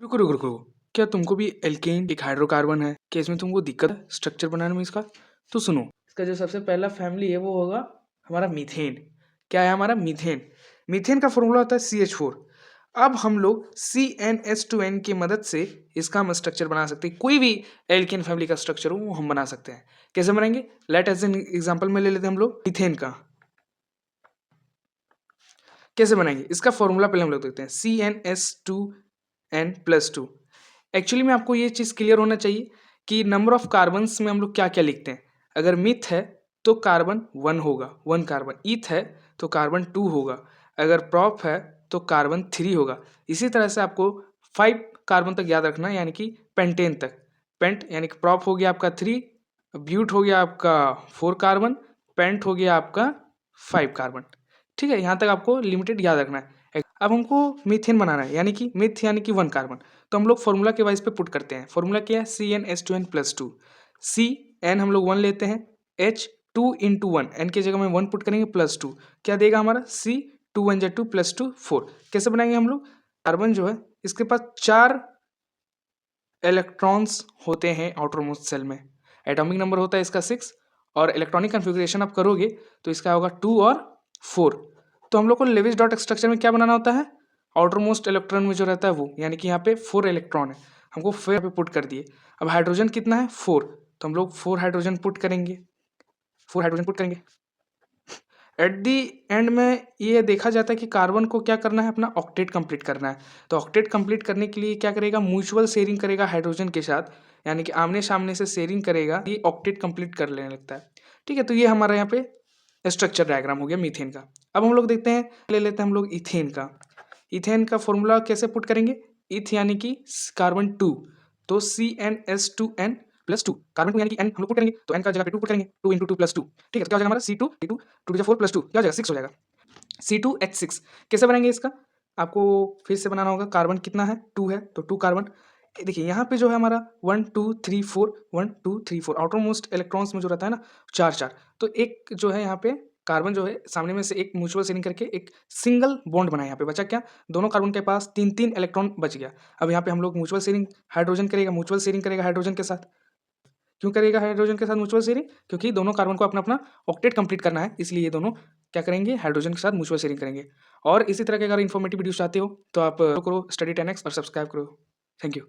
रुको रुको रुको, क्या तुमको भी एल्केन एक हाइड्रोकार्बन है? क्या इसमें तुमको दिक्कत है स्ट्रक्चर बनाने में इसका? तो सुनो, इसका जो सबसे पहला फैमिली है वो होगा हमारा मीथेन। क्या है हमारा? मीथेन। मीथेन का फॉर्मूला होता है CH4। अब हम लोग CnH2n की मदद से इसका हम स्ट्रक्चर बना सकते हैं। कोई भी एल्केन फैमिली का स्ट्रक्चर हो वो हम बना सकते हैं। कैसे बनाएंगे? लेट एज एन एग्जांपल में ले लेते हैं हम लोग मीथेन का। कैसे बनाएंगे इसका फॉर्मूला? पहले हम लोग देखते हैं CnS2n+2। एक्चुअली में आपको ये चीज़ क्लियर होना चाहिए कि नंबर ऑफ कार्बन्स में हम लोग क्या क्या लिखते हैं। अगर मिथ है तो कार्बन 1 होगा, 1 कार्बन। ईथ है तो कार्बन 2 होगा। अगर प्रॉप है तो कार्बन 3 होगा। इसी तरह से आपको 5 कार्बन तक याद रखना है, यानी कि पेंटेन तक। पेंट यानी कि प्रॉप हो गया आपका 3, ब्यूट हो गया आपका 4 कार्बन, पेंट हो गया आपका 5 कार्बन। ठीक है, यहाँ तक आपको लिमिटेड याद रखना है। अब हमको मीथेन बनाना है, यानी कि मिथ यानी कि 1 कार्बन। तो हम लोग फॉर्मूला के वाइज पे पुट करते हैं। फॉर्मूला क्या है? CnH2n+2। Cn हम लोग 1 लेते हैं, H 2 × 1, n की जगह में 1 पुट करेंगे +2। क्या देगा हमारा? C 2 1 2 +2 4। कैसे बनाएंगे हम लोग? कार्बन जो है इसके पास 4 इलेक्ट्रॉन्स होते हैं आउटर मोस्ट सेल में। एटॉमिक नंबर होता है इसका 6, और इलेक्ट्रॉनिक कन्फिग्रेशन आप करोगे तो इसका होगा 2 और 4। तो हम लोग को लेविस डॉट स्ट्रक्चर में क्या बनाना होता है? आउटर मोस्ट इलेक्ट्रॉन में जो रहता है वो, यानी कि यहाँ पे 4 इलेक्ट्रॉन है, हमको 4 पे पुट कर दिए। अब हाइड्रोजन कितना है? 4। तो हम लोग 4 हाइड्रोजन पुट करेंगे, 4 हाइड्रोजन पुट करेंगे। एट दी एंड में ये देखा जाता है कि कार्बन को क्या करना है? अपना ऑक्टेट कंप्लीट करना है। तो ऑक्टेट कंप्लीट करने के लिए क्या करेगा? म्यूचुअल शेयरिंग करेगा हाइड्रोजन के साथ, यानी कि आमने सामने से शेयरिंग करेगा, ये ऑक्टेट कंप्लीट कर लेने लगता है। ठीक है, तो ये हमारा यहाँ पे स्ट्रक्चर डायग्राम हो गया मीथेन का। अब हम लोग देखते हैं, ले लेते हैं हम लोग इथेन का। इथेन का फॉर्मूला कैसे पुट करेंगे? इथ यानी कि कार्बन 2, तो CnS2n+2। कार्बन 2 यानी कि n हम लोग पुट करेंगे, तो n का जगह पे 2 पुट करेंगे, 2 × 2 +2। ठीक है, तो क्या हो जाएगा हमारा? C2 2 2 4 +2 क्या हो जाएगा? 6 हो जाएगा। C2H6 कैसे बनाएंगे इसका? आपको फिर से बनाना होगा। कार्बन कितना है? 2 है, तो 2 कार्बन। देखिए यहाँ पे जो है हमारा 1 2 3 4 1 2 3 4 आउटर मोस्ट इलेक्ट्रॉन्स में जो रहता है ना 4 4, तो एक जो है यहाँ पे कार्बन जो है सामने में से एक म्यूचुअल शेयरिंग करके एक सिंगल बॉन्ड बनाया। यहाँ पे बचा क्या? दोनों कार्बन के पास 3 3 इलेक्ट्रॉन बच गया। अब यहाँ पे हम लोग म्यूचुअल शेयरिंग हाइड्रोजन करेगा, म्यूचुअल शेयरिंग करेगा हाइड्रोजन के साथ। क्यों करेगा हाइड्रोजन के साथ म्यूचुअल शेयरिंग? क्योंकि दोनों कार्बन को अपना अपना ऑक्टेट कंप्लीट करना है, इसलिए ये दोनों क्या करेंगे? हाइड्रोजन के साथ म्यूचुअल शेयरिंग करेंगे। और इसी तरह के अगर इन्फॉर्मेटिव वीडियो चाहते हो तो आप करो स्टडी 10x और सब्सक्राइब करो। Thank you.